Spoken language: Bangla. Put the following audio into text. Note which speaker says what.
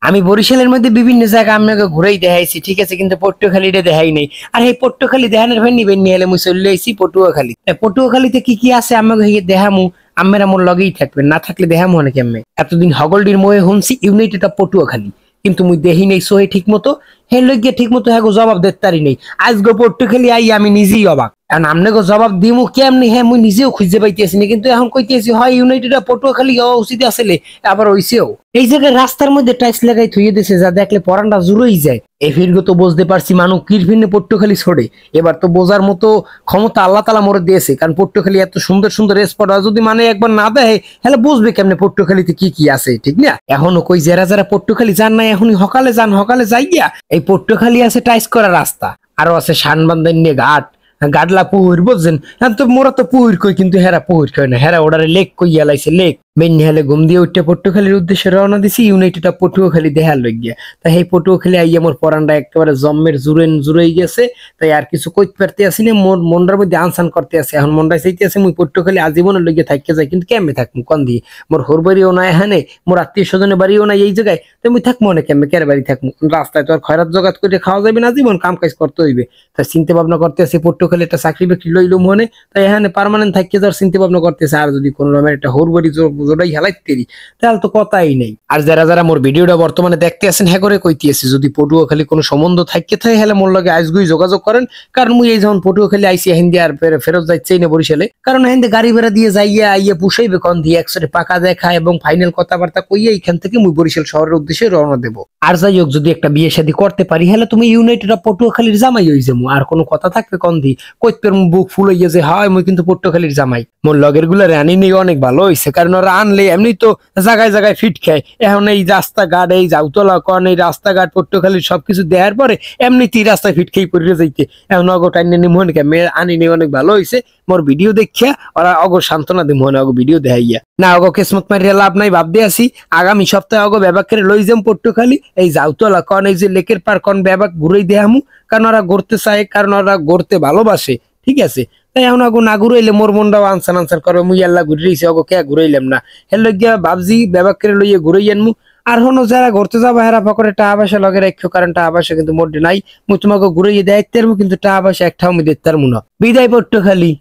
Speaker 1: আমি বরিশালের মধ্যে বিভিন্ন জায়গা আপনাকে ঘুরেই দেখাইছি, ঠিক আছে, কিন্তু পটুয়াখালীটা দেখাই নাই। আর এই পটুয়াখালী দেখানোর ভাই নিবেন নিয়ে হলে মুই চলে আইছি পটুয়াখালী। পটুয়াখালীতে কি কি আছে আমাকে দেখামু, আমেরা মোর লগেই থাকবেন, না থাকলে দেখামু অনেক। আমি এতদিন হগলডির মোয়ে শুনছি ইউনাইটেড অফ পটুয়াখালী, কিন্তু মুই দেখি নাই সোহে ঠিক মতো। হে লইগে ঠিক মতো হ্যাঁ জবাব দিতে পারি নাই। আজ গো পটুয়াখালী আই আমি নিজেই অবাক। এখন আপনাকে জবাব দিমু কেমনি, হ্যাঁ মুই নিজেও খুঁজে পাইতেছি না, কিন্তু এখন কইতেছি হয় ইউনাইটেড অফ পটুয়াখালী হওয়া উচিত আসলে, আবার হইছেও। এই জায়গায় রাস্তার মধ্যে টাইলস লাগাই থুয়ে দিয়েছে, যা দেখলে পরানটা জুড়েই যায়। এই ফিরগো তো বুঝতে পারছি মানুষ কিরফিনে পটুয়াখালী ছড়ে। এবার তো বোঝার মতো ক্ষমতা আল্লাহ তালা মোরে দিয়েছে, কারণ পটুয়াখালী এত সুন্দর সুন্দর স্পট যদি মানে একবার না দেয় তাহলে বুঝবে কেমনে পটুয়াখালীতে কি কি আছে, ঠিক না? এখনো কই যারা যারা পটুয়াখালী যান নাই এখনই সকালে যান, সকালে যাই গিয়া। এই পটুয়াখালী আছে টাইস করা রাস্তা, আরো আছে শানবান্ধন নিয়ে ঘাট, গাডলা পুহুর, বুঝছেন? এখন তো মোরা তো পুহুর কই, কিন্তু হেরা পুহুর কই না, হেরা ওডারে লেক কইয়া লাইছে লেক। বেন্নি হেলে ঘুম দিয়ে উঠে পটুয়াখালীর উদ্দেশ্যে রওনা দিছি, ইউনাইটেড অফ পটুয়াখালী দেখার লইগিয়া। তাই এই পটুয়াখালী আইয়া মোর পরানটা একেবারে জম্মের জুড়েই গেছে। তাই আর কিছু কইতে পারতে আসি না, মোর মনটার মধ্যে আনসান করতে আছে। এখন মনটা চাইতে আছে মুই পটুয়াখালী আজীবনের লইগিয়া থাকতে যাই, কিন্তু কেমনে থাকবো কন দিয়ে? মোর হোর বাড়িও নাই এখানে, মোর আত্মীয় স্বজনের বাড়িও নাই এই জায়গায়, তো মুই থাকবো না কেমনে? কের বাড়ি থাকবো? রাস্তায় তো আর খয়রাত জগাত করে খাওয়া যাবে না, জীবন কাম কাজ করতে হইবে। তাই চিন্তা ভাবনা করতে আছে পটুয়াখালী একটা চাকরি বাকরি লইলো মনে, তাই এখানে পার্মানেন্ট থাকতে যাওয়ার চিন্তা ভাবনা করতেছে। আর যদি কোনো রকমের একটা হোর বাড়ি জোড়াই হেলাইতে তাহলে তো কথাই নেই। আর যারা যারা মোর ভিডিওটা বর্তমানে দেখতে আছেন, হ্যাঁ করে কইতেছি যদি পটুয়াখালী কোনো সম্বন্ধ থাকতে থাকে হলে মোর লগে আজগুই যোগাযোগ করেন। কারণ মুই এই যখন পটুয়াখালী আইসি হিন্দি আর ফেরত যাইছেই না বরিশালে, কারণ হিন্দি গাড়ি ভাড়া দিয়ে যাইয়া আইয়া পুষাইবে কন দিয়ে একসাথে পাকা দেখা এবং ফাইনাল কথাবার্তা কইয়া এইখান থেকে মুই বরিশাল শহরের উদ্দেশ্যে রওনা দেবো। আর যাই হোক, যদি একটা বিয়ে শাদী করতে পারি হলে তুমি ইউনাইটেড অফ পটুয়াখালীর জামাই হয়ে যাবো। আর কোনো কথা থাকবে কন দি কইতে বুক ফুল হইয়া যে হয় মুই কিন্তু পটুয়াখালীর জামাই। মোর লগের গুলা রানি নেই অনেক ভালো হয়েছে, কারণ ওরা আনলে এমনি তো জায়গায় জায়গায় ফিট খায়। এখন এই রাস্তাঘাট, এই যাওতলা কন, এই রাস্তাঘাট পটুয়াখালীর সবকিছু দেওয়ার পরে এমনিতেই রাস্তায় ফিট খেয়ে পড়ে যাইতে। এখন অগো টাইনি মনে মেয়ে আনি নেই অনেক ভালো হয়েছে। মোর ভিডিও দেখিয়া ওরা অগো সান্ত্বনা দি মনে অগো ভিডিও দেখাইয়া না, অগো কিসমত মারিয়া লাভ নাই। ভাবতে আসি আগামী সপ্তাহে অগো ব্যাপাক করে লই যাম পটুয়াখালী, এই যাওতলা কন, এই যে লেকের পার কন ব্যাপাক ঘুরেই দেখামু। কারণ ওরা ঘুরতে চায়, কারণ ওরা ঘুরতে ভালোবাসে, ঠিক আছে? তাই এখন আগো না ঘুরাইলে মোর মনটাও আনসান করবে, মুই আল্লাহ ঘুরাইছি অগো কে ঘুরাইলাম না। হের লইয়া ভাবছি ব্যাপাক করে লইয়া ঘুরাই আনমু। আর হনো যারা ঘুরতে যাবো হেরা পকেটে টাকা পয়সা লগে রাখো, কারণ টাকা পয়সা কিন্তু মোটে নাই। মুই তোমাকে ঘুরাইয়ে দেখাইতে পারবো, কিন্তু টাকা পয়সা একটাও আমি দেখতে পারবো না। বিদায় পটুয়াখালী।